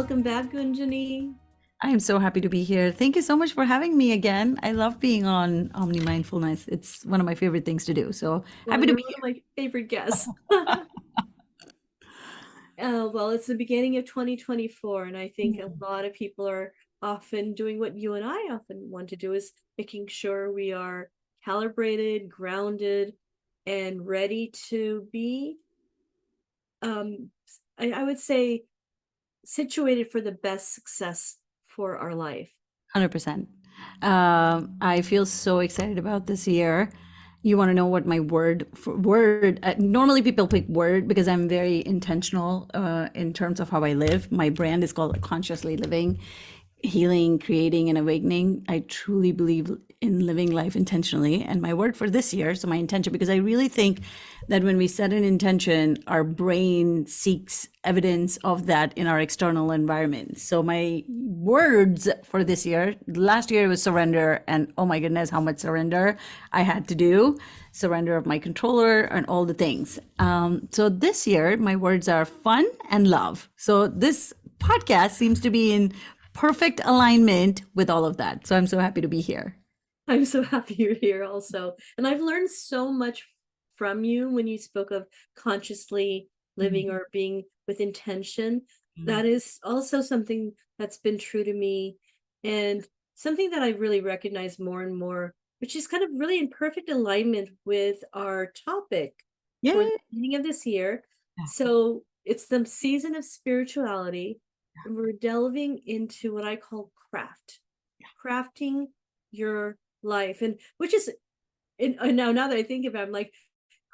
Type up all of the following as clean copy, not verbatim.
welcome back, Gunjani. I am so happy to be here. Thank you so much for having me again. I love being on Omni Mindfulness. It's one of my favorite things to do. So Well, happy to you're be one of my favorite guests. Well, it's the beginning of 2024, and I think a here. lot of people are often doing what you and I often want to do is making sure we are calibrated, grounded, and ready to be, um, I would say, situated for the best success for our life. 100%. I feel so excited about this year. You want to know what my word? Normally, people pick word because I'm very intentional in terms of how I live. My brand is called Consciously Living, Healing, Creating, and Awakening. I truly believe in living life intentionally. And my word for this year, so my intention, because I really think that when we set an intention, our brain seeks evidence of that in our external environment. So my words for this year, last year was surrender. And oh my goodness, how much surrender I had to do. Surrender of my controller and all the things. So this year, my words are fun and love. So this podcast seems to be in perfect alignment with all of that. So I'm so happy to be here. I'm so happy you're here also. And I've learned so much from you when you spoke of consciously living or being with intention. That is also something that's been true to me and something that I really recognize more and more, which is kind of really in perfect alignment with our topic for the Yeah. beginning of this year. So it's the season of spirituality, and we're delving into what I call crafting your life, and which is and now that I think about it, I'm like,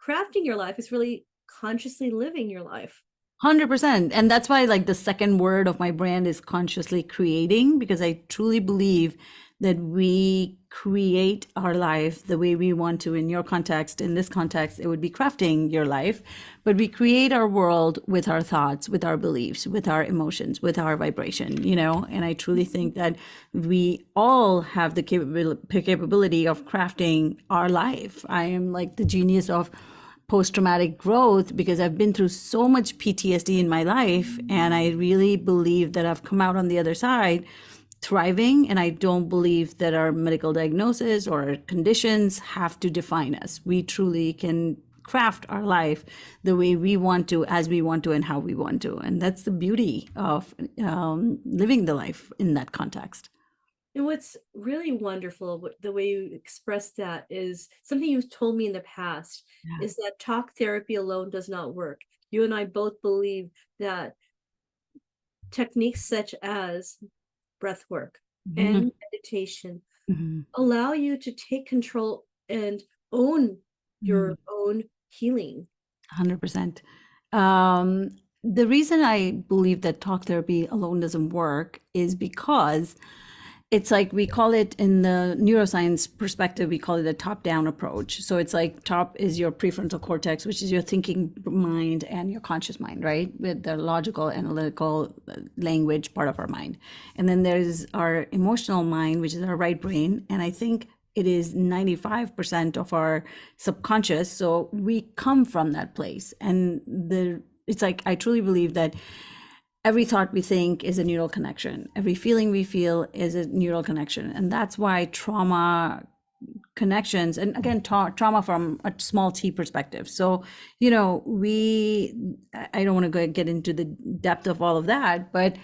crafting your life is really consciously living your life. 100%. And that's why, like, the second word of my brand is consciously creating, because I truly believe that we create our life the way we want to. In your context, in this context, it would be crafting your life, but we create our world with our thoughts, with our beliefs, with our emotions, with our vibration, And I truly think that we all have the capability of crafting our life. I am like the genius of post-traumatic growth because I've been through so much PTSD in my life, and I really believe that I've come out on the other side thriving. And I don't believe that our medical diagnosis or conditions have to define us. We truly can craft our life the way we want to, as we want to, and how we want to. And that's the beauty of living the life in that context. And what's really wonderful, the way you express that, is something you've told me in the past, Yeah. is that talk therapy alone does not work. You and I both believe that techniques such as breath work Mhm. and meditation Mhm. allow you to take control and own Mhm. your own healing. 100%. Um, the reason I believe that talk therapy alone doesn't work is because it's like we call it in the neuroscience perspective, we call it a top down approach. So it's like top is your prefrontal cortex, which is your thinking mind and your conscious mind, right? With the logical, analytical language part of our mind. And then there's our emotional mind, which is our right brain. And I think it is 95% of our subconscious. So we come from that place. And it's like, I truly believe that every thought we think is a neural connection. Every feeling we feel is a neural connection. And that's why trauma connections, and again, trauma from a small t perspective. So, I don't want to get into the depth of all of that, but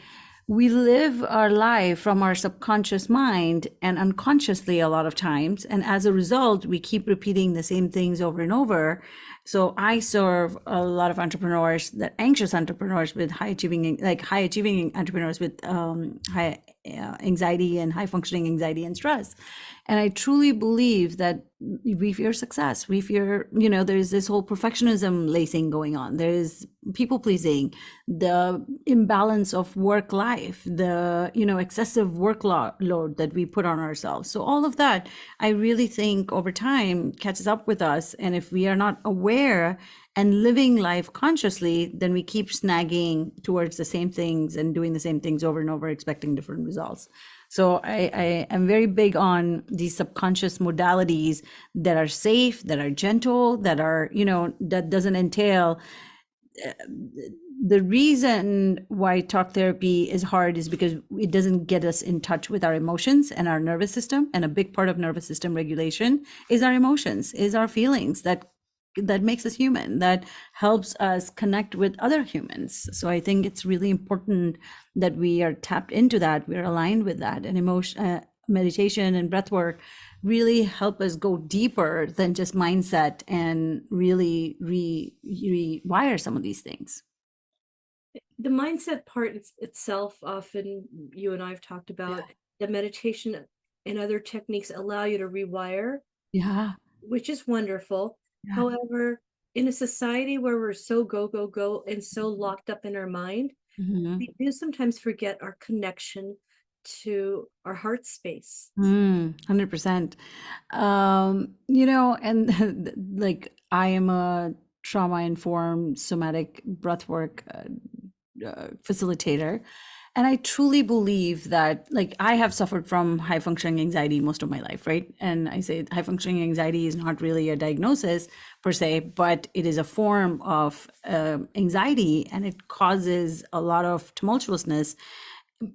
we live our life from our subconscious mind and unconsciously a lot of times. And as a result, we keep repeating the same things over and over. So I serve a lot of entrepreneurs, that anxious entrepreneurs with high achieving entrepreneurs with high anxiety and high functioning anxiety and stress. And I truly believe that we fear success. We fear, there's this whole perfectionism lacing going on. There's people pleasing, the imbalance of work life, the, excessive workload that we put on ourselves. So all of that, I really think over time catches up with us. And if we are not aware and living life consciously, then we keep snagging towards the same things and doing the same things over and over, expecting different results. So I am very big on these subconscious modalities that are safe, that are gentle, that are, that doesn't entail the reason why talk therapy is hard is because it doesn't get us in touch with our emotions and our nervous system. And a big part of nervous system regulation is our emotions, is our feelings that makes us human, that helps us connect with other humans. So I think it's really important that we are tapped into that, we're aligned with that, and meditation and breath work really help us go deeper than just mindset and really rewire some of these things. The mindset part itself, often you and I have talked about, the meditation and other techniques allow you to rewire, Yeah, which is wonderful. yeah. However, in a society where we're so go, go, go, and so locked up in our mind, Mhm. we do sometimes forget our connection to our heart space. 100%. And like I am a trauma-informed somatic breathwork facilitator. And I truly believe that, like, I have suffered from high functioning anxiety most of my life, right? And I say high functioning anxiety is not really a diagnosis per se, but it is a form of anxiety, and it causes a lot of tumultuousness.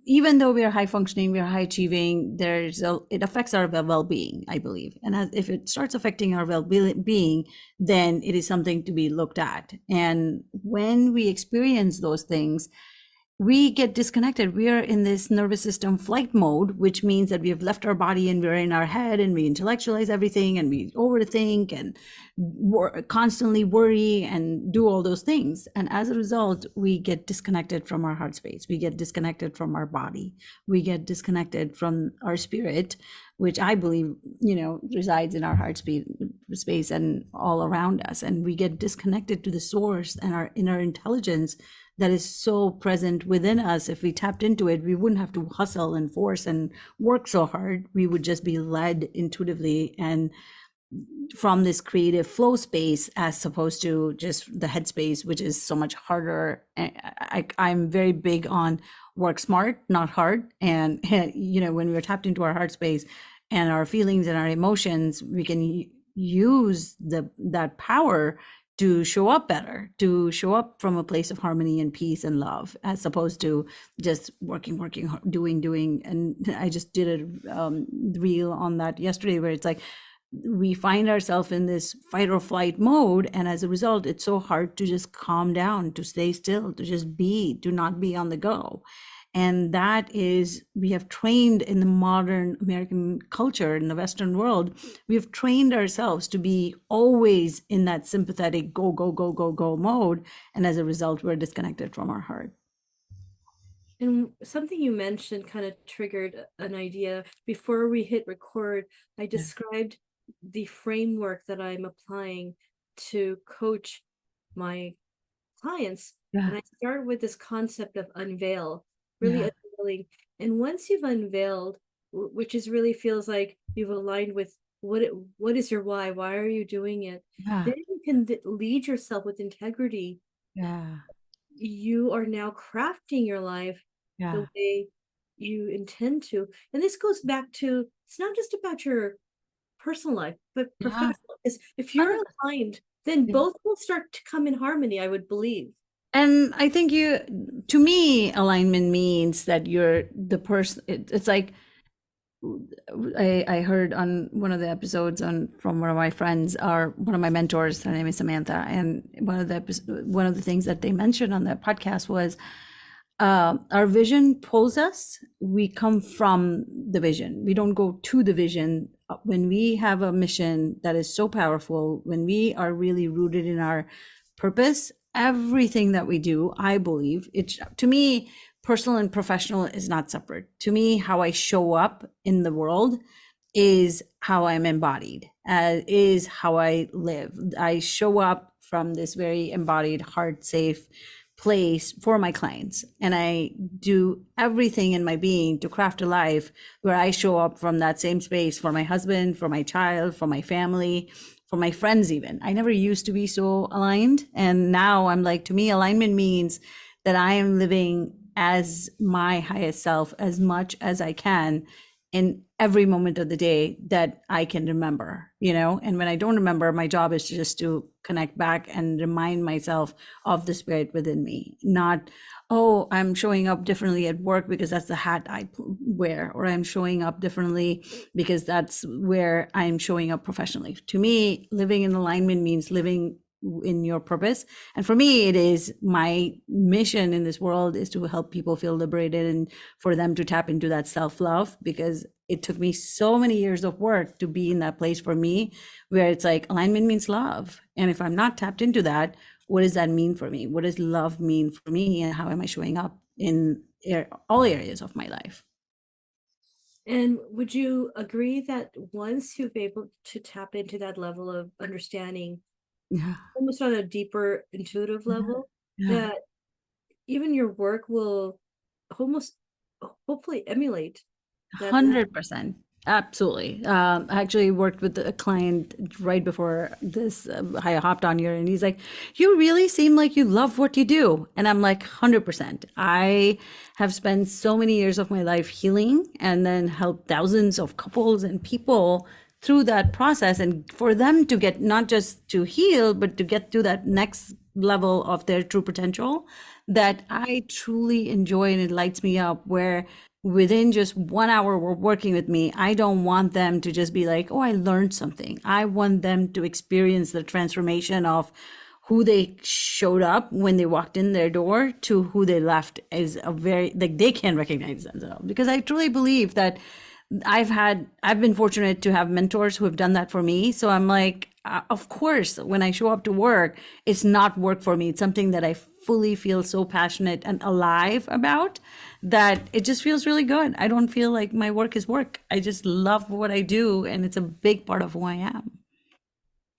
Even though we are high functioning, we are high achieving, it affects our well-being, I believe. And if it starts affecting our well-being, then it is something to be looked at. And when we experience those things, we get disconnected. We are in this nervous system flight mode, which means that we have left our body and we're in our head and we intellectualize everything and we overthink and constantly worry and do all those things. And as a result, we get disconnected from our heart space. We get disconnected from our body. We get disconnected from our spirit, which I believe, resides in our heart space and all around us. And we get disconnected to the source and our inner intelligence that is so present within us. If we tapped into it, we wouldn't have to hustle and force and work so hard. We would just be led intuitively and from this creative flow space, as opposed to just the headspace, which is so much harder. I'm very big on work smart, not hard. And when we're tapped into our heart space and our feelings and our emotions, we can use that power to show up better, to show up from a place of harmony and peace and love, as opposed to just working, doing. And I just did a reel on that yesterday, where it's like we find ourselves in this fight or flight mode, and as a result, it's so hard to just calm down, to stay still, to just be, to not be on the go. And that is, we have trained in the modern American culture, in the Western world, we have trained ourselves to be always in that sympathetic go, go, go, go, go mode. And as a result, we're disconnected from our heart. And something you mentioned kind of triggered an idea. Before we hit record, I described the framework that I'm applying to coach my clients. Yeah. And I start with this concept of unveil, really Yeah. unveiling. And once you've unveiled, which is really feels like you've aligned with what is your why? Why are you doing it? Yeah. Then you can lead yourself with integrity. Yeah. You are now crafting your life the Yeah. way you intend to. And this goes back to, it's not just about your personal life, but Yeah. professional. Because if you're aligned, then Yeah. both will start to come in harmony, I would believe. And I think to me, alignment means that you're the person. It's like, I heard on one of the episodes from one of my friends, or one of my mentors, her name is Samantha, and one of the things that they mentioned on that podcast was, our vision pulls us. We come from the vision. We don't go to the vision. When we have a mission that is so powerful, when we are really rooted in our purpose, everything that we do, I believe, to me, personal and professional is not separate. To me, how I show up in the world is how I'm embodied, is how I live. I show up from this very embodied, heart safe place for my clients. And I do everything in my being to craft a life where I show up from that same space for my husband, for my child, for my family, for my friends even. I never used to be so aligned. And now I'm like, to me, alignment means that I am living as my highest self as much as I can. in every moment of the day that I can remember, and when I don't remember, my job is just to connect back and remind myself of the spirit within me, not, oh, I'm showing up differently at work because that's the hat I wear, or I'm showing up differently because that's where I'm showing up professionally. To me, living in alignment means living in your purpose. And for me, it is my mission in this world is to help people feel liberated and for them to tap into that self-love, because it took me so many years of work to be in that place for me where it's like alignment means love. And if I'm not tapped into that, what does that mean for me? What does love mean for me? And how am I showing up in all areas of my life? And would you agree that once you've able to tap into that level of understanding, Yeah. almost on a deeper intuitive Yeah. level, Yeah. that even your work will almost hopefully emulate that level? 100%. Absolutely. I actually worked with a client right before this. I hopped on here and he's like, "You really seem like you love what you do." And I'm like, 100%. I have spent so many years of my life healing and then helped thousands of couples and people through that process. And for them to get not just to heal, but to get to that next level of their true potential that I truly enjoy, and it lights me up, where within just 1 hour working with me, I don't want them to just be like, oh, I learned something. I want them to experience the transformation of who they showed up when they walked in their door to who they left is a very, like, they can recognize themselves. Because I truly believe that I've been fortunate to have mentors who have done that for me. So I'm like, of course, when I show up to work, it's not work for me. It's something that I fully feel so passionate and alive about that it just feels really good. I don't feel like my work is work. I just love what I do, and it's a big part of who I am.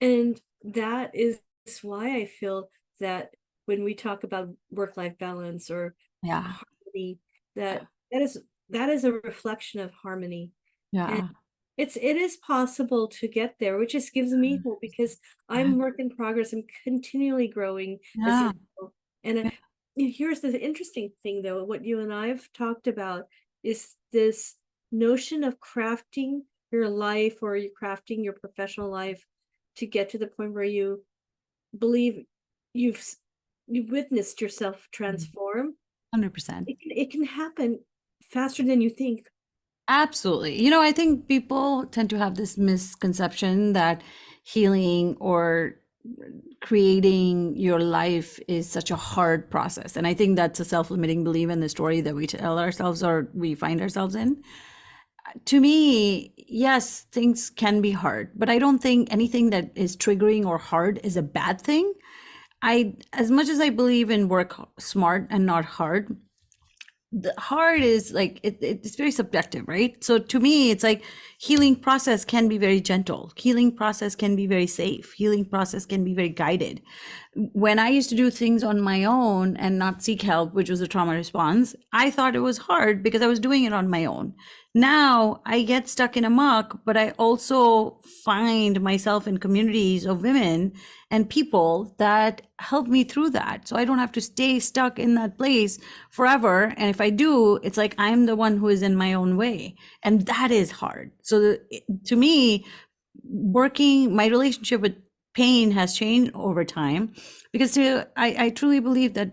And that is why I feel that when we talk about work-life balance or Yeah. harmony, that is a reflection of harmony. And Yeah. it is possible to get there, which just gives me hope because I'm work in progress. I'm continually growing, as you Yeah. know. And here's the interesting thing, though, what you and I have talked about is this notion of crafting your life, or you crafting your professional life to get to the point where you believe you've you've witnessed yourself Mhm. transform. 100%. It can happen faster than you think. Absolutely. I think people tend to have this misconception that healing or creating your life is such a hard process. And I think that's a self-limiting belief in the story that we tell ourselves or we find ourselves in. To me, yes, things can be hard, but I don't think anything that is triggering or hard is a bad thing. As much as I believe in work smart and not hard, the hard is like it's very subjective, right? So to me, it's like healing process can be very gentle, healing process can be very safe, healing process can be very guided. When I used to do things on my own and not seek help, which was a trauma response, I thought it was hard because I was doing it on my own. Now I get stuck in a muck, but I also find myself in communities of women and people that help me through that. So I don't have to stay stuck in that place forever. And if I do, it's like I'm the one who is in my own way. And that is hard. So to me, my relationship with pain has changed over time because I truly believe that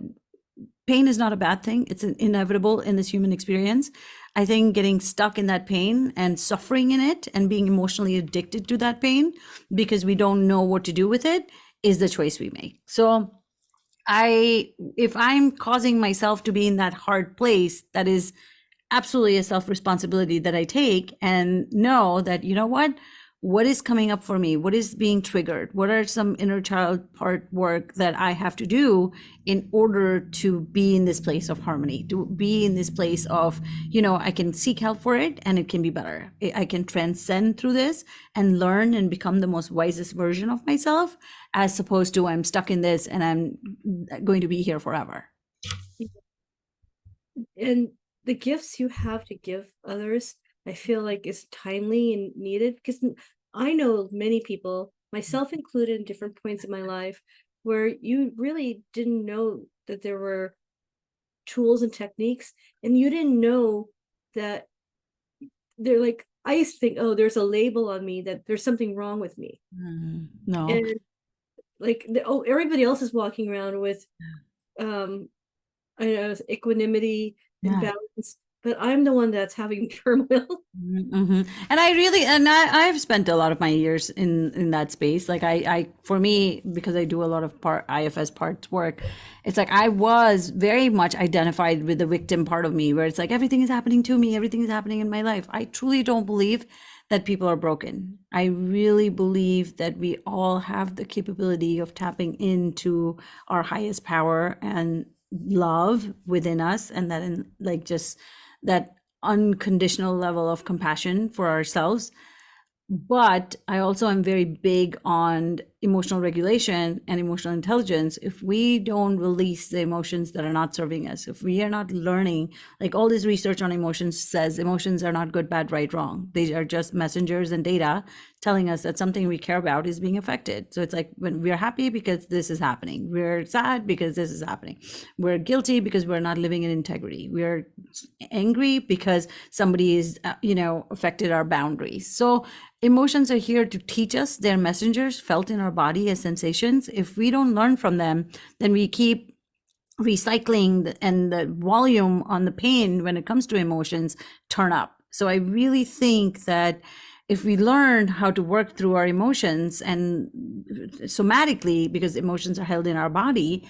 pain is not a bad thing. It's inevitable in this human experience. I think getting stuck in that pain and suffering in it and being emotionally addicted to that pain because we don't know what to do with it is the choice we make. So if I'm causing myself to be in that hard place, that is absolutely a self responsibility that I take and know that, what is coming up for me? What is being triggered? What are some inner child part work that I have to do in order to be in this place of harmony, to be in this place of, I can seek help for it and it can be better. I can transcend through this and learn and become the most wisest version of myself, as opposed to I'm stuck in this and I'm going to be here forever. And the gifts you have to give others, I feel like is timely and needed because I know many people, myself included, in different points in my life where you really didn't know that there were tools and techniques, and you didn't know that they're like, I used to think, oh, there's a label on me that there's something wrong with me. No. And like, oh, everybody else is walking around with, um, I don't know, equanimity and Yeah. balance, but I'm the one that's having turmoil. Mm-hmm. And I really, and I've spent a lot of my years in that space. Like for me, because I do a lot of IFS parts work, it's like I was very much identified with the victim part of me, where it's like everything is happening to me, everything is happening in my life. I truly don't believe that people are broken. I really believe that we all have the capability of tapping into our highest power and love within us, and that in like just that unconditional level of compassion for ourselves. But I also am very big on emotional regulation and emotional intelligence. If we don't release the emotions that are not serving us, if we are not learning, like all this research on emotions says emotions are not good, bad, right, wrong. They are just messengers and data telling us that something we care about is being affected. So it's like when we're happy because this is happening, we're sad because this is happening, we're guilty because we're not living in integrity, we're angry because somebody is, affected our boundaries. So emotions are here to teach us. They're messengers felt in our body as sensations. If we don't learn from them, then we keep recycling and the volume on the pain when it comes to emotions turn up. So I really think that if we learn how to work through our emotions and somatically, because emotions are held in our body,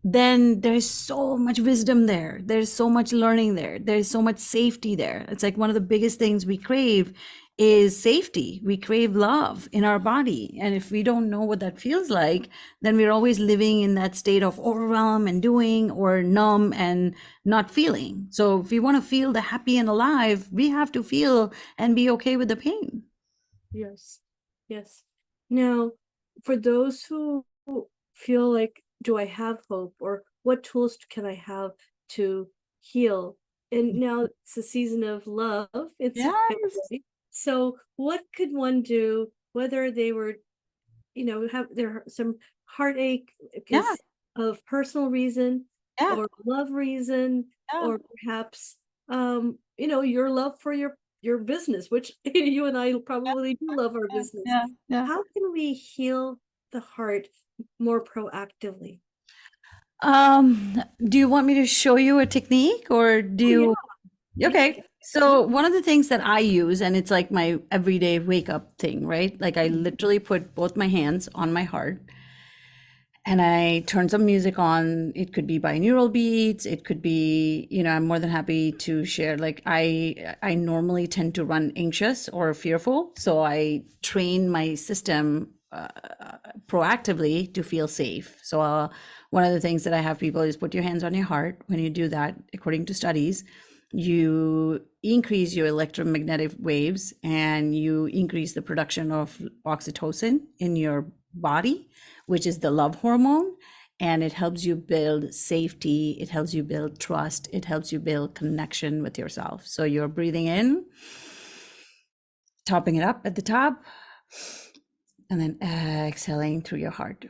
then there's so much wisdom there. There's so much learning there. There's so much safety there. It's like one of the biggest things we crave is safety. We crave love in our body. And if we don't know what that feels like, then we're always living in that state of overwhelm and doing, or numb and not feeling. So if we want to feel the happy and alive, we have to feel and be okay with the pain. Yes. Yes. Now, for those who feel like, do I have hope, or what tools can I have to heal? And now it's a season of love. It's Yes. February. So what could one do, whether they were, have there some heartache Yeah. because of personal reason Yeah. or love reason, Yeah. or perhaps your love for your business, which you and I probably do love our Yeah. business. Yeah. Yeah. How can we heal the heart more proactively? Do you want me to show you a technique, or do Oh yeah, you? yeah, Okay. So one of the things that I use, and it's like my everyday wake up thing, right? Like I literally put both my hands on my heart and I turn some music on. It could be binaural beats. It could be, I'm more than happy to share. Like I normally tend to run anxious or fearful. So I train my system proactively to feel safe. So one of the things that I have people is put your hands on your heart. When you do that, according to studies, you increase your electromagnetic waves and you increase the production of oxytocin in your body, which is the love hormone. And it helps you build safety. It helps you build trust. It helps you build connection with yourself. So you're breathing in, topping it up at the top, and then exhaling through your heart.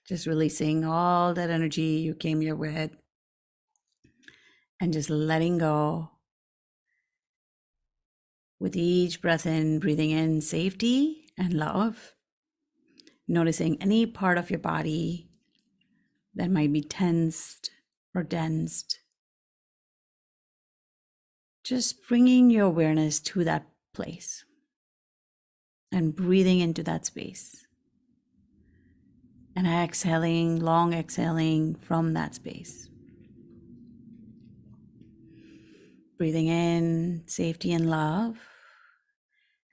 Just releasing all that energy you came here with and just letting go. With each breath in, breathing in safety and love, noticing any part of your body that might be tensed or densed. Just bringing your awareness to that place and breathing into that space and exhaling, long exhaling from that space. Breathing in safety and love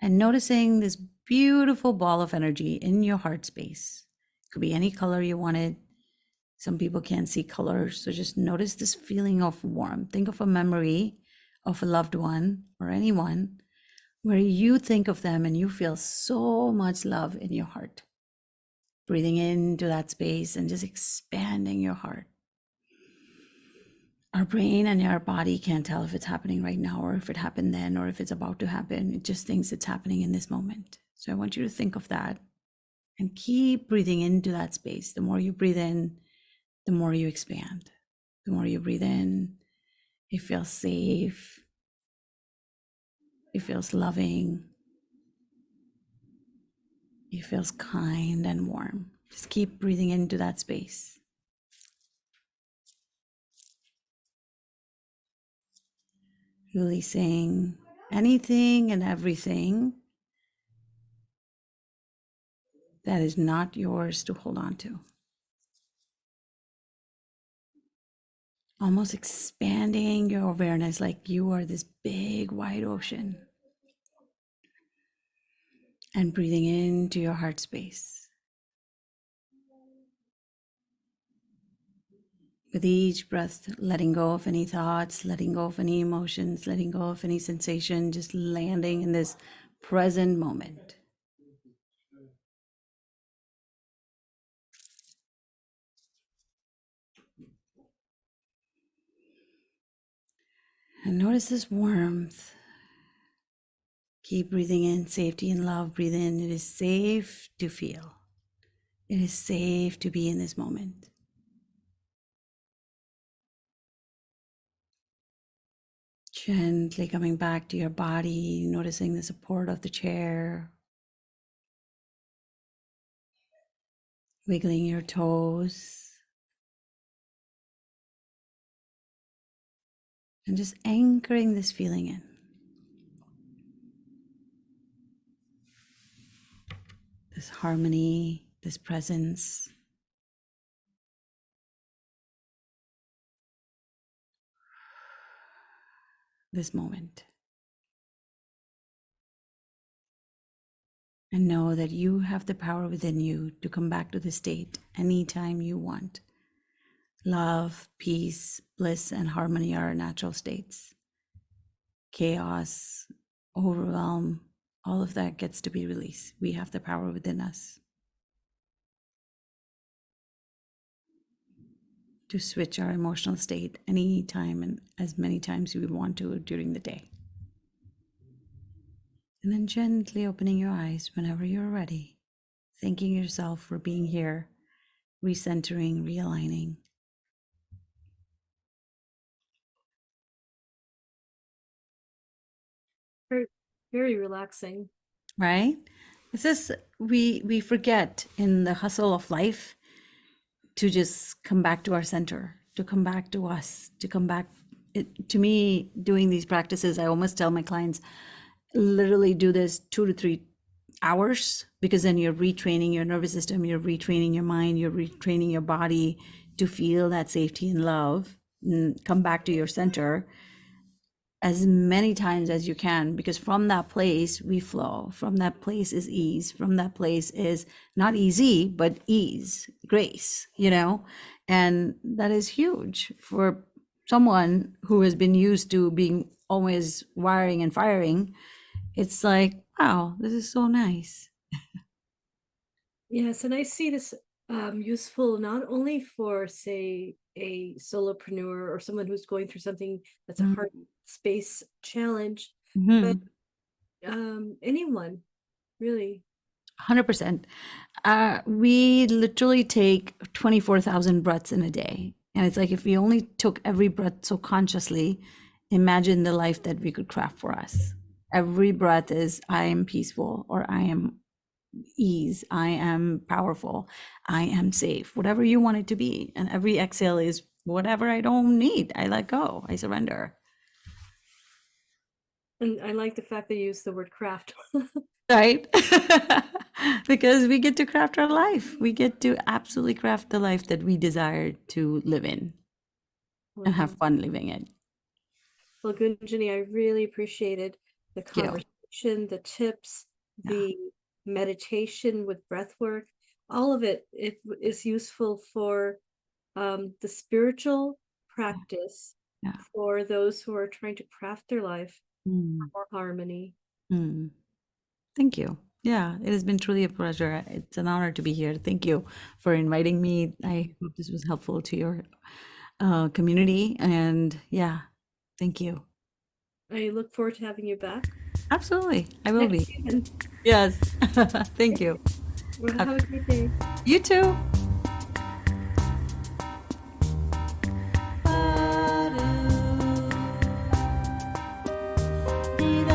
and noticing this beautiful ball of energy in your heart space. It could be any color you wanted. Some people can't see colors, so just notice this feeling of warmth. Think of a memory of a loved one or anyone where you think of them and you feel so much love in your heart. Breathing into that space and just expanding your heart. Our brain and our body can't tell if it's happening right now or if it happened then or if it's about to happen. It just thinks it's happening in this moment. So I want you to think of that and keep breathing into that space. The more you breathe in, the more you expand. The more you breathe in, you feel safe. It feels loving. It feels kind and warm. Just keep breathing into that space. Releasing anything and everything that is not yours to hold on to. Almost expanding your awareness like you are this big wide ocean. And breathing into your heart space. With each breath, letting go of any thoughts, letting go of any emotions, letting go of any sensation, just landing in this present moment. And notice this warmth. Keep breathing in safety and love. Breathe in. It is safe to feel. It is safe to be in this moment. Gently coming back to your body, noticing the support of the chair, wiggling your toes, and just anchoring this feeling in. This harmony, this presence. This moment. And know that you have the power within you to come back to the state anytime you want. Love, peace, bliss, and harmony are our natural states. Chaos, overwhelm, all of that gets to be released. We have the power within us to switch our emotional state anytime and as many times we want to during the day. And then gently opening your eyes whenever you're ready, thanking yourself for being here, recentering, realigning. Very, very relaxing. Right? It's just we forget in the hustle of life to just come back to our center, to come back to us, to come back. To me, doing these practices, I almost tell my clients, literally do this 2 to 3 hours, because then you're retraining your nervous system, you're retraining your mind, you're retraining your body to feel that safety and love, and come back to your center as many times as you can, because from that place we flow. From that place is ease. From that place is not easy, but ease, grace, and that is huge for someone who has been used to being always wiring and firing. It's like, wow, this is so nice. Yes, and I see this useful not only for, say, a solopreneur or someone who's going through something that's a hard space challenge, but Mm-hmm. anyone, really. 100%. We literally take 24,000 breaths in a day. And it's like, if we only took every breath so consciously, imagine the life that we could craft for us. Every breath is, I am peaceful, or I am ease, I am powerful, I am safe, whatever you want it to be. And every exhale is, whatever I don't need, I let go, I surrender. And I like the fact they use the word craft. Right? Because we get to craft our life. We get to absolutely craft the life that we desire to live in and have fun living it. Well, Gunjani, I really appreciated the Thank you. conversation, the tips, Yeah. the meditation with breath work. All of it is useful for the spiritual practice Yeah. for those who are trying to craft their life Mm. for more harmony. Mm. Thank you. Yeah, it has been truly a pleasure. It's an honor to be here. Thank you for inviting me. I hope this was helpful to your community. And yeah, thank you. I look forward to having you back Absolutely. I will next be. season. Yes. Thank you. Well, have a great day. You too. Vida